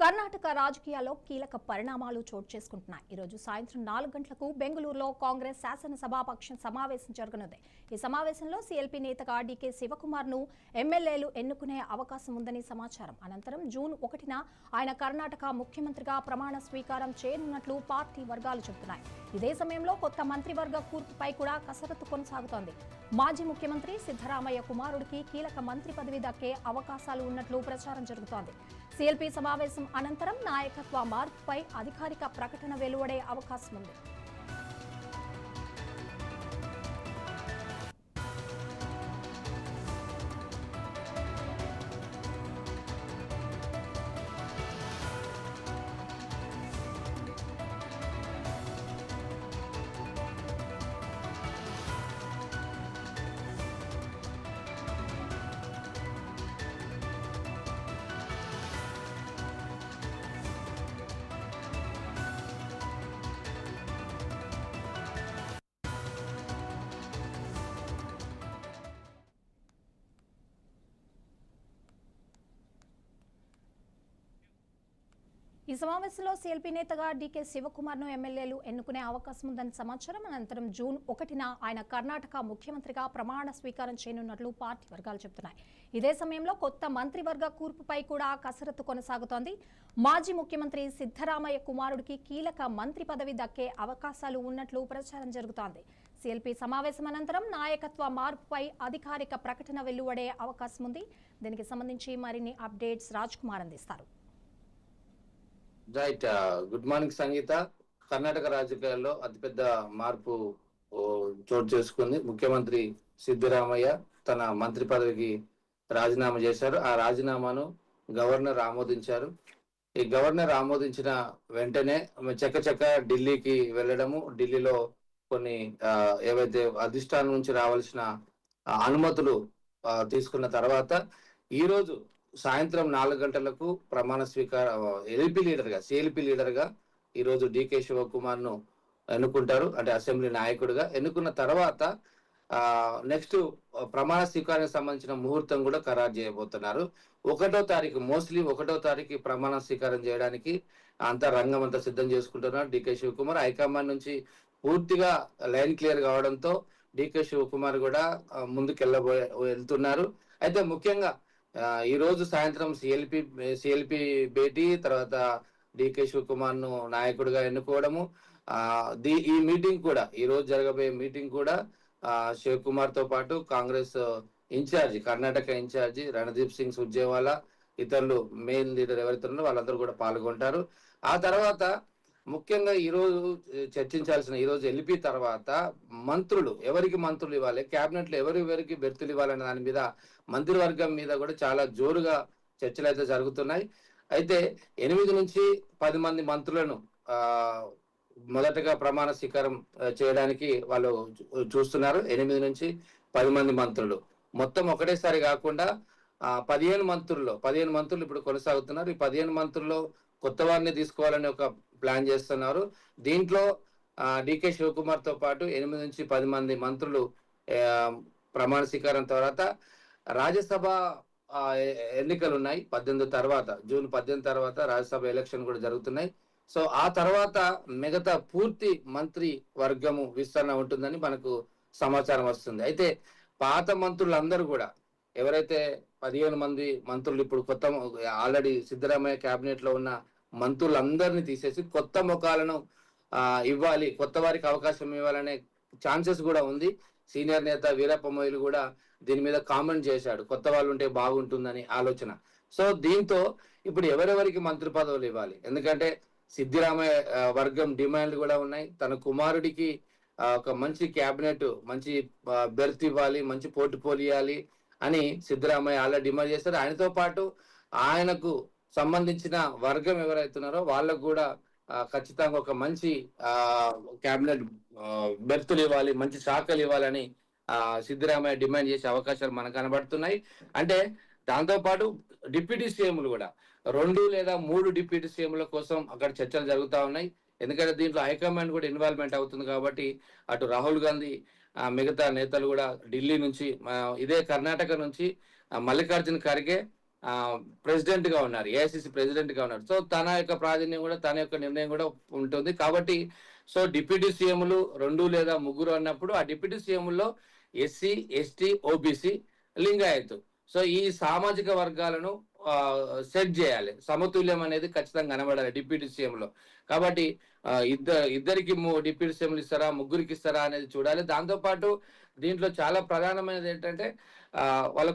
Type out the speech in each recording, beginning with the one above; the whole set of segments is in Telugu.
కర్ణాటక రాజకీయాల్లో కీలక పరిణామాలు చోటు చేసుకుంటున్నాయి. ఈరోజు సాయంత్రం 4 గంటలకు బెంగళూరులో కాంగ్రెస్ శాసనసభాపక్షం సమావేశం జరగనుంది. ఈ సమావేశంలో సీఎల్పీ నేతగా డీకే శివకుమార్ను ఎమ్మెల్యేలు ఎన్నుకునే అవకాశం ఉందని సమాచారం. అనంతరం జూన్ 1న ఆయన కర్ణాటక ముఖ్యమంత్రిగా ప్రమాణ స్వీకారం చేయనున్నట్లు పార్టీ వర్గాలు చెబుతున్నాయి. ఇదే సమయంలో కొత్త మంత్రివర్గ కూర్పుపై కూడా కసరత్తు కొనసాగుతోంది. మాజీ ముఖ్యమంత్రి సిద్ధరామయ్య కుమారుడికి కీలక మంత్రి పదవి దక్కే అవకాశాలు ఉన్నట్లు ప్రచారం జరుగుతోంది. సీఎల్పీ సమావేశం అనంతరం నాయకత్వ మార్పుపై అధికారిక ప్రకటన వెలువడే అవకాశం ఉంది. ఈ సమావేశంలో సీఎల్పీ నేతగా డీకే శివకుమార్ను ఎమ్మెల్యేలు ఎన్నుకునే అవకాశం ఉందని సమాచారం. అనంతరం జూన్ 1న ఆయన కర్ణాటక ముఖ్యమంత్రిగా ప్రమాణ స్వీకారం చేయనున్నట్లు పార్టీ వర్గాలు చెబుతున్నాయి. ఇదే సమయంలో కొత్త మంత్రివర్గ కూర్పుపై కూడా కసరత్తు కొనసాగుతోంది. మాజీ ముఖ్యమంత్రి సిద్ధరామయ్య కుమారుడికి కీలక మంత్రి పదవి దక్కే అవకాశాలు ఉన్నట్లు ప్రచారం జరుగుతోంది. సీఎల్పీ సమావేశం అనంతరం నాయకత్వ మార్పుపై అధికారిక ప్రకటన వెలువడే అవకాశం ఉంది. దీనికి సంబంధించి మరిన్ని అప్డేట్స్ రాజ్ కుమార్ అందిస్తారు. రైట్. గుడ్ మార్నింగ్ సంగీత. కర్ణాటక రాజకీయాల్లో అతిపెద్ద మార్పు చోటు చేసుకుంది. ముఖ్యమంత్రి సిద్ధరామయ్య తన మంత్రి పదవికి రాజీనామా చేశారు. ఆ రాజీనామాను గవర్నర్ ఆమోదించారు. ఈ గవర్నర్ ఆమోదించిన వెంటనే చకచక ఢిల్లీకి వెళ్ళడము, ఢిల్లీలో కొన్ని ఏవైతే అధిష్టానం నుంచి రావాల్సిన అనుమతులు తీసుకున్న తర్వాత ఈ రోజు సాయంత్రం 4 గంటలకు ప్రమాణ స్వీకారం సిఎల్పీ లీడర్ గా ఈ రోజు డీకే శివకుమార్ ను ఎన్నుకుంటారు. అంటే అసెంబ్లీ నాయకుడిగా ఎన్నుకున్న తర్వాత నెక్స్ట్ ప్రమాణ స్వీకారానికి సంబంధించిన ముహూర్తం కూడా ఖరారు చేయబోతున్నారు. 1వ తారీఖు మోస్ట్లీ 1వ తారీఖు ప్రమాణ స్వీకారం చేయడానికి అంతా రంగం అంతా సిద్ధం చేసుకుంటున్నారు. డీకే శివకుమార్ హైకమాండ్ నుంచి పూర్తిగా లైన్ క్లియర్ కావడంతో డీకే శివకుమార్ కూడా ముందుకు వెళ్తున్నారు. అయితే ముఖ్యంగా ఈ రోజు సాయంత్రం సిఎల్పి భేటీ తర్వాత డీకే శివకుమార్ ను నాయకుడిగా ఎన్నుకోవడము, ఈ మీటింగ్ కూడా ఈ రోజు జరగబోయే మీటింగ్ కూడా శివకుమార్ తో పాటు కాంగ్రెస్ ఇన్ఛార్జి కర్ణాటక ఇన్ఛార్జి రణదీప్ సింగ్ సుర్జేవాలా, ఇతరులు మెయిన్ లీడర్ ఎవరైతే ఉన్నారో వాళ్ళందరూ కూడా పాల్గొంటారు. ఆ తర్వాత ముఖ్యంగా ఈ రోజు చర్చించాల్సిన ఈ రోజు ఎల్పీ తర్వాత ఎవరికి మంత్రులు ఇవ్వాలి, క్యాబినెట్ లో ఎవరికి బెర్తులు ఇవ్వాలనే దాని మీద మంత్రివర్గం మీద కూడా చాలా జోరుగా చర్చలు అయితే జరుగుతున్నాయి. అయితే 8 నుంచి 10 మంది మంత్రులను మొదటగా ప్రమాణ స్వీకారం చేయడానికి వాళ్ళు చూస్తున్నారు. 8 నుంచి 10 మంది మంత్రులు మొత్తం ఒకటేసారి కాకుండా 15 మంత్రులు ఇప్పుడు కొనసాగుతున్నారు. ఈ 15 మంత్రుల్లో కొత్త వారిని తీసుకోవాలని ఒక ప్లాన్ చేస్తున్నారు. దీంట్లో డీకే శివకుమార్ తో పాటు 8 నుంచి 10 మంది మంత్రులు ప్రమాణ స్వీకారం తర్వాత రాజ్యసభ ఎన్నికలు ఉన్నాయి. జూన్ 18 తర్వాత రాజ్యసభ ఎలక్షన్ కూడా జరుగుతున్నాయి. సో ఆ తర్వాత మిగతా పూర్తి మంత్రి వర్గము విస్తరణ ఉంటుందని మనకు సమాచారం వస్తుంది. అయితే పాత మంత్రులందరూ కూడా ఎవరైతే 15 మంది మంత్రులు ఇప్పుడు కొత్త ఆల్రెడీ సిద్ధరామయ్య కేబినెట్ లో ఉన్న మంత్రులందరినీ తీసేసి కొత్త ముఖాలను ఇవ్వాలి, కొత్త వారికి అవకాశం ఇవ్వాలనే ఛాన్సెస్ కూడా ఉంది. సీనియర్ నేత వీరప్ప మొయిలు కూడా దీని మీద కామెంట్ చేశాడు, కొత్త వాళ్ళు ఉంటే బాగుంటుందని ఆలోచన. సో దీంతో ఇప్పుడు ఎవరెవరికి మంత్రి పదవులు ఇవ్వాలి, ఎందుకంటే సిద్ధరామయ్య వర్గం డిమాండ్లు కూడా ఉన్నాయి. తన కుమారుడికి ఒక మంచి క్యాబినెట్, మంచి బెర్త్ ఇవ్వాలి, మంచి పోర్ట్ఫోలియో అని సిద్ధరామయ్య అలా డిమాండ్ చేస్తారు. ఆయనతో పాటు ఆయనకు సంబంధించిన వర్గం ఎవరైతున్నారో వాళ్ళకు కూడా ఖచ్చితంగా ఒక మంచి క్యాబినెట్ బెర్తులు ఇవ్వాలి, మంచి శాఖలు ఇవ్వాలని సిద్ధరామయ్య డిమాండ్ చేసే అవకాశాలు మనకు కనబడుతున్నాయి. అంటే దాంతో పాటు డిప్యూటీ సీఎంలు కూడా 2 లేదా 3 డిప్యూటీ సీఎంల కోసం అక్కడ చర్చలు జరుగుతూ ఉన్నాయి. ఎందుకంటే దీంట్లో హైకమాండ్ కూడా ఇన్వాల్వ్మెంట్ అవుతుంది కాబట్టి అటు రాహుల్ గాంధీ మిగతా నేతలు కూడా ఢిల్లీ నుంచి ఇదే కర్ణాటక నుంచి మల్లికార్జున ఖర్గే ప్రెసిడెంట్ గా ఉన్నారు, ఏఐసిసి ప్రెసిడెంట్ గా ఉన్నారు. సో తన యొక్క ప్రాధాన్యం కూడా, తన యొక్క నిర్ణయం కూడా ఉంటుంది. కాబట్టి సో డిప్యూటీ సీఎంలు 2 లేదా 3 అన్నప్పుడు ఆ డిప్యూటీ సీఎంలో SC, ST, OBC, Lingayat, so ఈ సామాజిక వర్గాలను సెట్ చేయాలి. సమతుల్యం అనేది ఖచ్చితంగా కనబడాలి డిప్యూటీ సీఎంలో. కాబట్టి ఇద్దరికి డిప్యూటీ సీఎంలు ఇస్తారా, 3కి ఇస్తారా అనేది చూడాలి. దాంతోపాటు దీంట్లో చాలా ప్రధానమైనది ఏంటంటే వాళ్ళ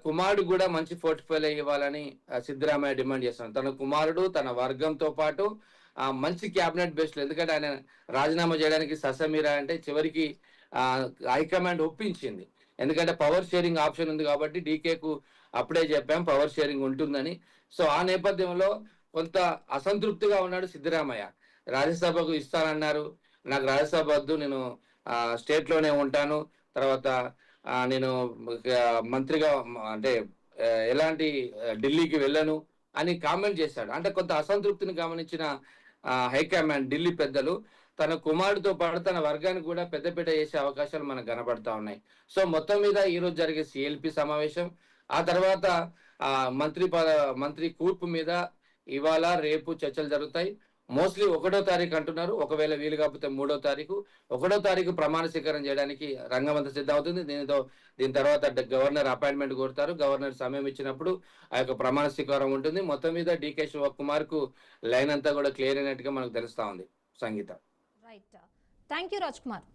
కుమారుడు కూడా మంచి పోర్ట్ఫోలియో ఇవ్వాలని సిద్ధరామయ్య డిమాండ్ చేస్తున్నారు. తన కుమారుడు తన వర్గంతో పాటు మంచి క్యాబినెట్ బేస్లో, ఎందుకంటే ఆయన రాజీనామా చేయడానికి ససమీరా అంటే చివరికి హైకమాండ్ ఒప్పించింది. ఎందుకంటే పవర్ షేరింగ్ ఆప్షన్ ఉంది కాబట్టి డీకేకు అప్పుడే చెప్పాం పవర్ షేరింగ్ ఉంటుందని. సో ఆ నేపథ్యంలో కొంత అసంతృప్తిగా ఉన్నాడు సిద్ధరామయ్య. రాజ్యసభకు ఇస్తానన్నారు, నాకు రాజ్యసభ వద్దు, నేను స్టేట్ లోనే ఉంటాను, తర్వాత నేను మంత్రిగా అంటే ఎలాంటి ఢిల్లీకి వెళ్ళను అని కామెంట్ చేశాడు. అంటే కొంత అసంతృప్తిని గమనించిన హైకమాండ్, ఢిల్లీ పెద్దలు తన కుమారుడితో పాటు తన వర్గానికి కూడా పెద్దపీట చేసే అవకాశాలు మనకు కనబడతా ఉన్నాయి. సో మొత్తం మీద ఈ రోజు జరిగే సిఎల్పి సమావేశం, ఆ తర్వాత మంత్రి కూర్పు మీద ఇవాళ రేపు చర్చలు జరుగుతాయి. మోస్ట్లీ 1వ తారీఖు అంటున్నారు, ఒకవేళ వీలు కాకపోతే 3వ తారీఖు. 1వ తారీఖు ప్రమాణ స్వీకారం చేయడానికి రంగమంతా సిద్ధమవుతుంది. దీని తర్వాత గవర్నర్ అపాయింట్మెంట్ కోరుతారు. గవర్నర్ సమయం ఇచ్చినప్పుడు ఆ యొక్క ప్రమాణ స్వీకారం ఉంటుంది. మొత్తం మీద డీకే శివకుమార్ కు లైన్ అంతా కూడా క్లియర్ అయినట్టుగా మనకు తెలుస్తా ఉంది. Sangeetha. Right, thank you Raj Kumar.